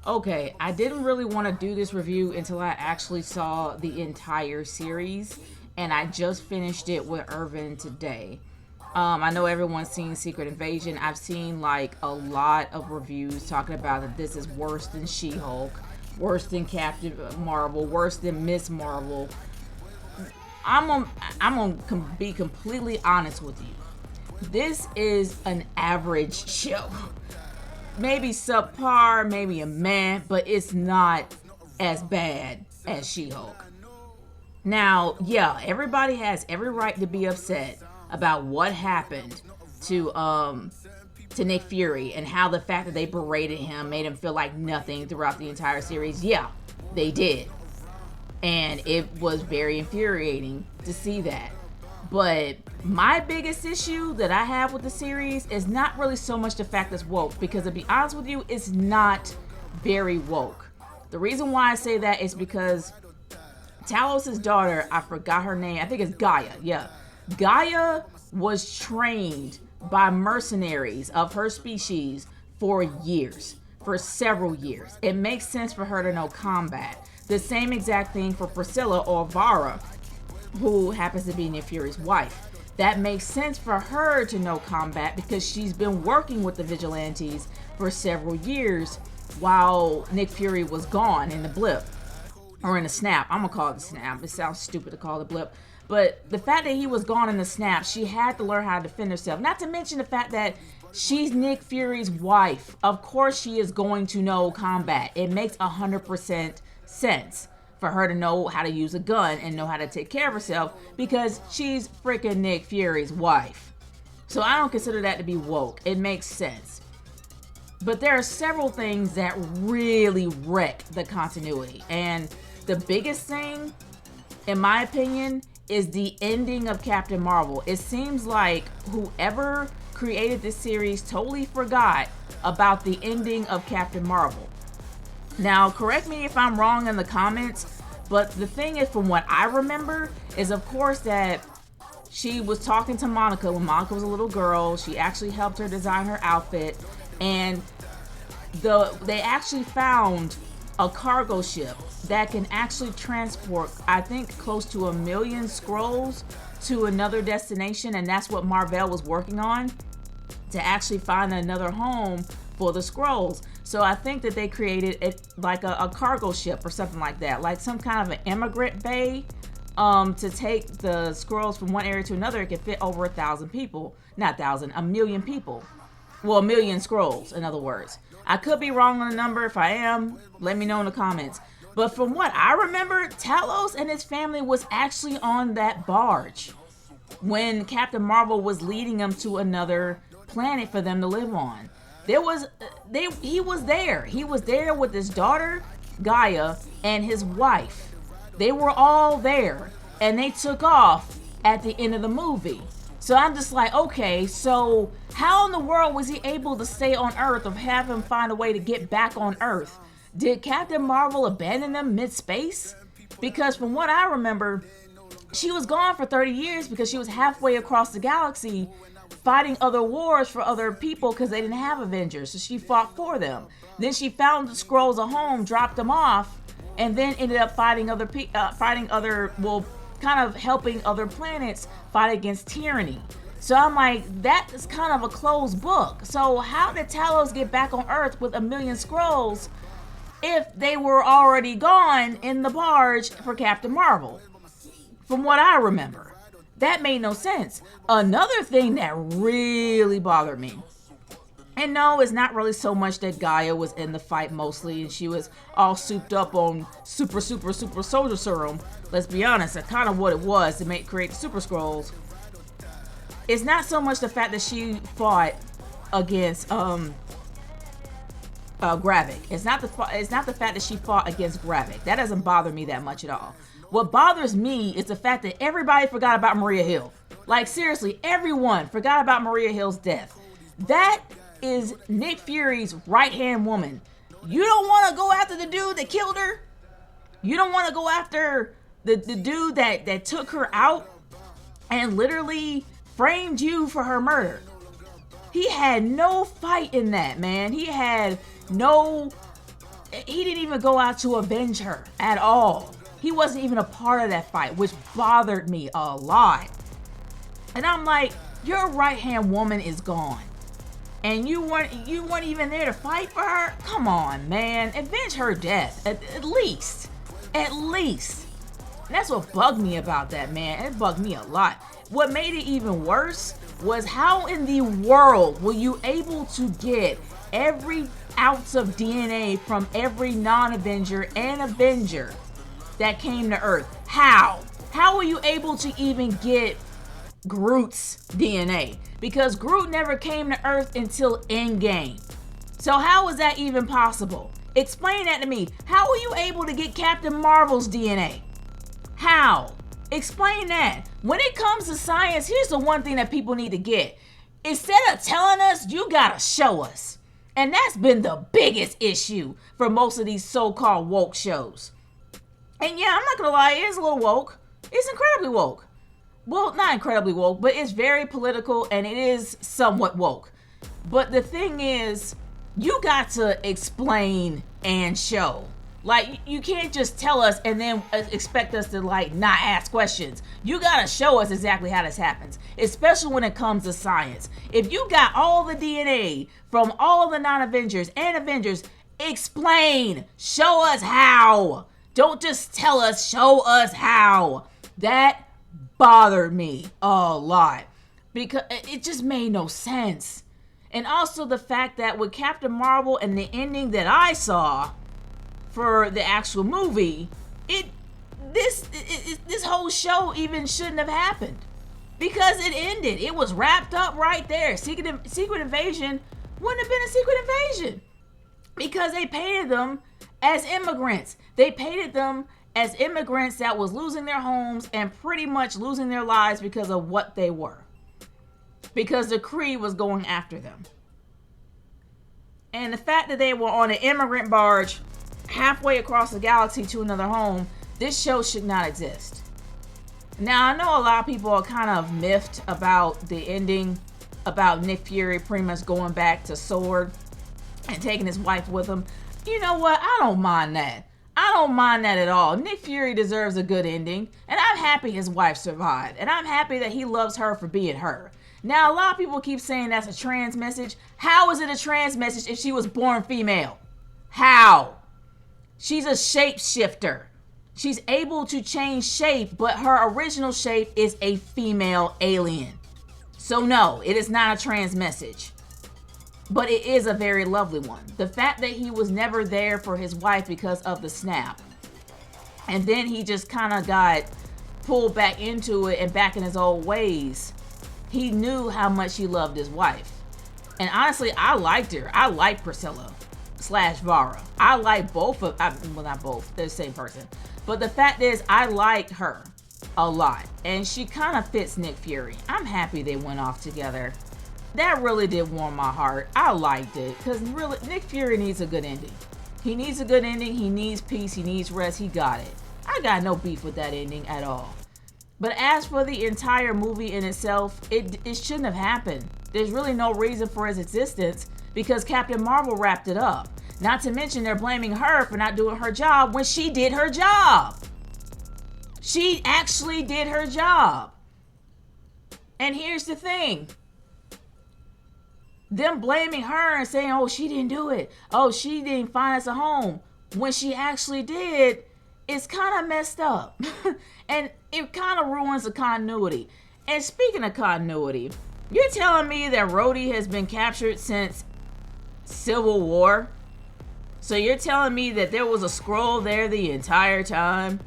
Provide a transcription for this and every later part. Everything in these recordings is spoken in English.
Okay, I didn't really want to do this review until I actually saw the entire series, and I just finished it with Irvin today. I know everyone's seen Secret Invasion. I've seen like a lot of reviews talking about that this is worse than She-Hulk, worse than Captain Marvel, worse than Miss Marvel. I'm gonna be completely honest with you. This is an average show. Maybe subpar, maybe a meh, but it's not as bad as She-Hulk. Now, yeah, everybody has every right to be upset about what happened to Nick Fury and how the fact that they berated him made him feel like nothing throughout the entire series. Yeah, they did. And it was very infuriating to see that. But my biggest issue that I have with the series is not really so much the fact that it's woke, because to be honest with you, it's not very woke. The reason why I say that is because Talos' daughter, I forgot her name, I think it's Gaia, yeah. Gaia was trained by mercenaries of her species for years, for several years. It makes sense for her to know combat. The same exact thing for Priscilla or Vara, who happens to be Nick Fury's wife. That makes sense for her to know combat because she's been working with the vigilantes for several years while Nick Fury was gone in the blip. Or in the snap. I'm gonna call it the snap. It sounds stupid to call it the blip. But the fact that he was gone in the snap, she had to learn how to defend herself. Not to mention the fact that she's Nick Fury's wife. Of course she is going to know combat. It makes 100% sense for her to know how to use a gun and know how to take care of herself because she's freaking Nick Fury's wife. So I don't consider that to be woke. It makes sense. But there are several things that really wreck the continuity. And the biggest thing, in my opinion, is the ending of Captain Marvel. It seems like whoever created this series totally forgot about the ending of Captain Marvel. Now, correct me if I'm wrong in the comments, but the thing is, from what I remember, is of course that she was talking to Monica when Monica was a little girl. She actually helped her design her outfit, and they actually found a cargo ship that can actually transport, I think, close to 1 million scrolls to another destination, and that's what Marvel was working on, to actually find another home for the scrolls. So I think that they created it like a cargo ship or something like that, like some kind of an immigrant bay to take the scrolls from one area to another. It could fit over 1,000 people, not 1,000, 1 million people. Well, 1 million scrolls, in other words. I could be wrong on the number. If I am, let me know in the comments. But from what I remember, Talos and his family was actually on that barge when Captain Marvel was leading them to another planet for them to live on. He was there. He was there with his daughter, Gaia, and his wife. They were all there, and they took off at the end of the movie. So I'm just like, okay, so how in the world was he able to stay on Earth or have him find a way to get back on Earth? Did Captain Marvel abandon them mid-space? Because from what I remember, she was gone for 30 years because she was halfway across the galaxy fighting other wars for other people because they didn't have Avengers. So she fought for them. Then she found the scrolls at home, dropped them off, and then ended up fighting kind of helping other planets fight against tyranny. So I'm like, that is kind of a closed book. So how did Talos get back on Earth with 1 million scrolls if they were already gone in the barge for Captain Marvel? From what I remember, that made no sense. Another thing that really bothered me, and no, it's not really so much that Gaia was in the fight mostly and she was all souped up on super soldier serum. Let's be honest, that's kind of what it was to create the Super Scrolls. It's not so much the fact that she fought against Gravik. It's not the fact that she fought against Gravik. That doesn't bother me that much at all. What bothers me is the fact that everybody forgot about Maria Hill. Like, seriously, everyone forgot about Maria Hill's death. That is Nick Fury's right-hand woman. You don't want to go after the dude that killed her? You don't want to go after the dude that took her out and literally framed you for her murder. He had no fight in that, man. He didn't even go out to avenge her at all. He wasn't even a part of that fight, which bothered me a lot. And I'm like, your right-hand woman is gone. And you weren't even there to fight for her? Come on, man. Avenge her death. At least. At least. And that's what bugged me about that, man. It bugged me a lot. What made it even worse was how in the world were you able to get every ounce of DNA from every non-Avenger and Avenger that came to Earth? How? How were you able to even get Groot's DNA? Because Groot never came to Earth until Endgame. So how was that even possible? Explain that to me. How were you able to get Captain Marvel's DNA? How? Explain that. When it comes to science, here's the one thing that people need to get. Instead of telling us, you gotta show us. And that's been the biggest issue for most of these so-called woke shows. And yeah, I'm not gonna lie, it is a little woke. It's incredibly woke. Well, not incredibly woke, but it's very political and it is somewhat woke. But the thing is, you got to explain and show. Like, you can't just tell us and then expect us to, like, not ask questions. You gotta show us exactly how this happens, especially when it comes to science. If you got all the DNA from all the non-Avengers and Avengers, explain. Show us how. Don't just tell us, show us how. That bothered me a lot because it just made no sense. And also the fact that with Captain Marvel and the ending that I saw for the actual movie, this whole show even shouldn't have happened because it ended. It was wrapped up right there. Secret Invasion wouldn't have been a secret invasion because they painted them as immigrants. They painted them as immigrants that was losing their homes and pretty much losing their lives because of what they were. Because the Kree was going after them. And the fact that they were on an immigrant barge halfway across the galaxy to another home, this show should not exist. Now, I know a lot of people are kind of miffed about the ending, about Nick Fury pretty much going back to S.W.O.R.D. and taking his wife with him. You know what? I don't mind that. I don't mind that at all. Nick Fury deserves a good ending, and I'm happy his wife survived, and I'm happy that he loves her for being her. Now, a lot of people keep saying that's a trans message. How is it a trans message if she was born female? How? She's a shapeshifter. She's able to change shape, but her original shape is a female alien. So no, it is not a trans message. But it is a very lovely one. The fact that he was never there for his wife because of the snap. And then he just kind of got pulled back into it and back in his old ways. He knew how much he loved his wife. And honestly, I liked her. I like Priscilla / Vara. I like both of, well, not both, they're the same person. But the fact is, I like her a lot. And she kind of fits Nick Fury. I'm happy they went off together. That really did warm my heart. I liked it. Because really, Nick Fury needs a good ending. He needs a good ending. He needs peace. He needs rest. He got it. I got no beef with that ending at all. But as for the entire movie in itself, it shouldn't have happened. There's really no reason for its existence because Captain Marvel wrapped it up. Not to mention they're blaming her for not doing her job when she did her job. She actually did her job. And here's the thing. Them blaming her and saying, oh, she didn't do it. Oh, she didn't find us a home. When she actually did, it's kind of messed up. And it kind of ruins the continuity. And speaking of continuity, you're telling me that Rhodey has been captured since Civil War? So you're telling me that there was a Skrull there the entire time?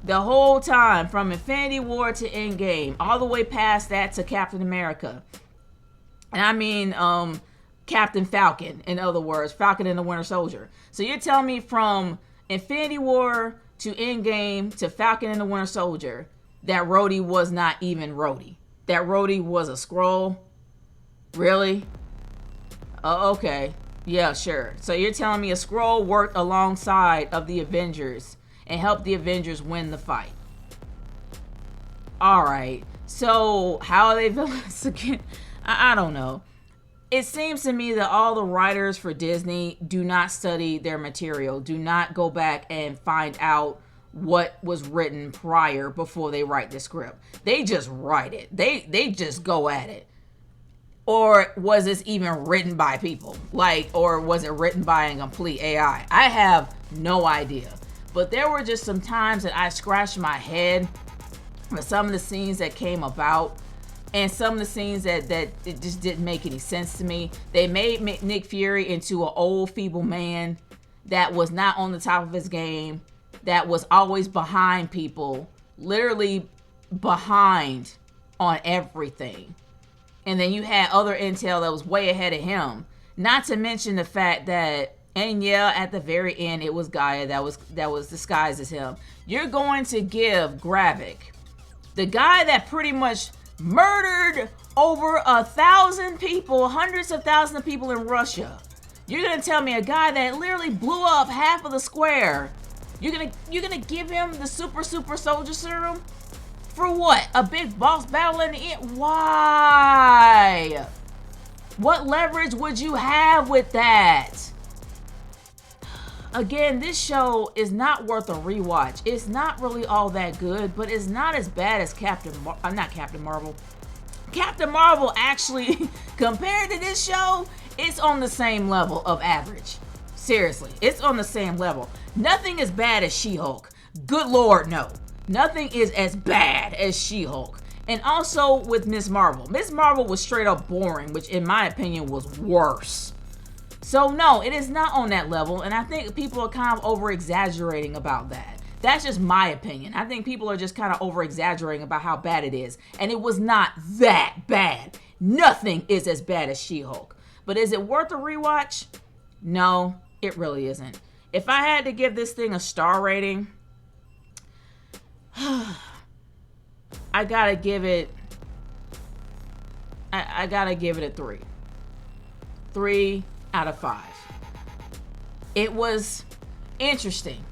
The whole time, from Infinity War to Endgame, all the way past that to Captain America. And I mean, Captain Falcon, in other words, Falcon and the Winter Soldier. So you're telling me from Infinity War to Endgame to Falcon and the Winter Soldier that Rhodey was not even Rhodey. That Rhodey was a Skrull? Really? Oh, okay. Yeah, sure. So you're telling me a Skrull worked alongside of the Avengers and helped the Avengers win the fight. Alright. So how are they villains again? I don't know. It seems to me that all the writers for Disney do not study their material, do not go back and find out what was written prior before they write the script. They just write it. They just go at it. Or was this even written by people? Or was it written by a complete AI? I have no idea. But there were just some times that I scratched my head for some of the scenes that came about, and some of the scenes that it just didn't make any sense to me. They made Nick Fury into an old, feeble man that was not on the top of his game, that was always behind people, literally behind on everything. And then you had other intel that was way ahead of him. Not to mention the fact that, and yeah, at the very end, it was Gaia that was disguised as him. You're going to give Gravik, the guy that pretty much murdered over 1,000 people, hundreds of thousands of people in Russia. You're gonna tell me a guy that literally blew up half of the square, you're gonna give him the super soldier serum? For what? A big boss battle in the end? Why? What leverage would you have with that? Again, this show is not worth a rewatch. It's not really all that good, but it's not as bad as Captain Marvel. Captain Marvel actually, compared to this show, it's on the same level of average. Seriously, it's on the same level. Nothing as bad as She-Hulk. Good Lord, no. Nothing is as bad as She-Hulk. And also with Ms. Marvel. Ms. Marvel was straight up boring, which in my opinion was worse. So no, it is not on that level, and I think people are kind of over-exaggerating about that. That's just my opinion. I think people are just kind of over-exaggerating about how bad it is, and it was not that bad. Nothing is as bad as She-Hulk. But is it worth a rewatch? No, it really isn't. If I had to give this thing a star rating, I gotta give it a 3. 3 out of 5. It was interesting.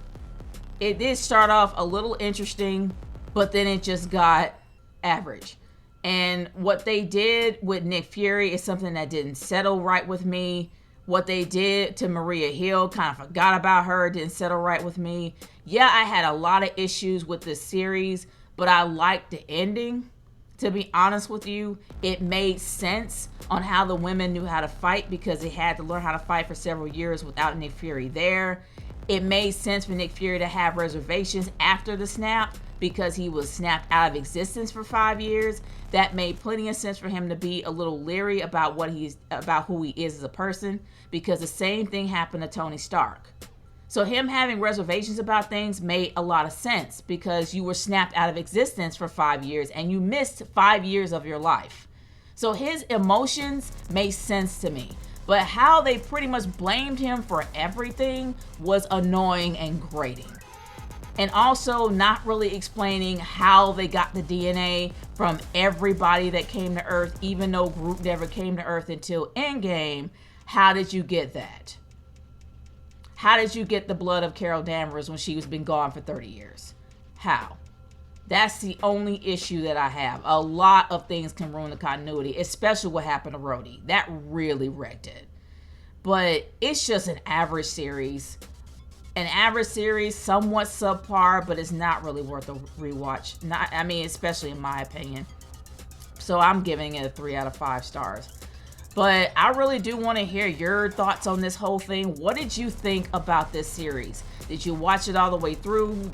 It did start off a little interesting, but then it just got average. And what they did with Nick Fury is something that didn't settle right with me. What they did to Maria Hill, kind of forgot about her, didn't settle right with me. Yeah, I had a lot of issues with this series, but I liked the ending. To be honest with you, it made sense on how the women knew how to fight, because they had to learn how to fight for several years without Nick Fury there. It made sense for Nick Fury to have reservations after the snap, because he was snapped out of existence for 5 years. That made plenty of sense for him to be a little leery about who he is as a person, because the same thing happened to Tony Stark. So him having reservations about things made a lot of sense, because you were snapped out of existence for 5 years and you missed 5 years of your life. So his emotions made sense to me. But how they pretty much blamed him for everything was annoying and grating. And also not really explaining how they got the DNA from everybody that came to Earth, even though Groot never came to Earth until Endgame. How did you get that? How did you get the blood of Carol Danvers when she's been gone for 30 years? How? That's the only issue that I have. A lot of things can ruin the continuity, especially what happened to Rhodey. That really wrecked it. But it's just an average series. An average series, somewhat subpar, but it's not really worth a rewatch. Especially in my opinion. So I'm giving it a 3 out of 5 stars. But I really do want to hear your thoughts on this whole thing. What did you think about this series? Did you watch it all the way through?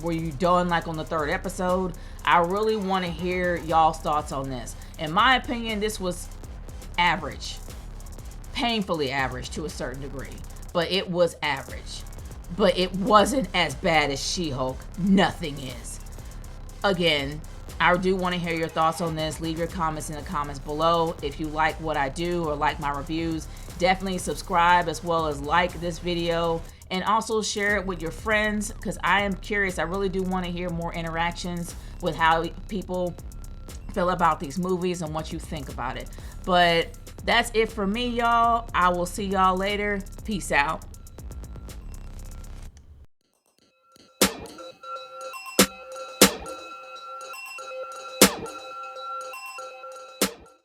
Were you done like on the 3rd episode? I really want to hear y'all's thoughts on this. In my opinion, this was average. Painfully average to a certain degree. But it was average. But it wasn't as bad as She-Hulk. Nothing is. Again, I do want to hear your thoughts on this. Leave your comments in the comments below. If you like what I do or like my reviews, definitely subscribe, as well as like this video, and also share it with your friends, because I am curious. I really do want to hear more interactions with how people feel about these movies and what you think about it. But that's it for me, y'all. I will see y'all later. Peace out.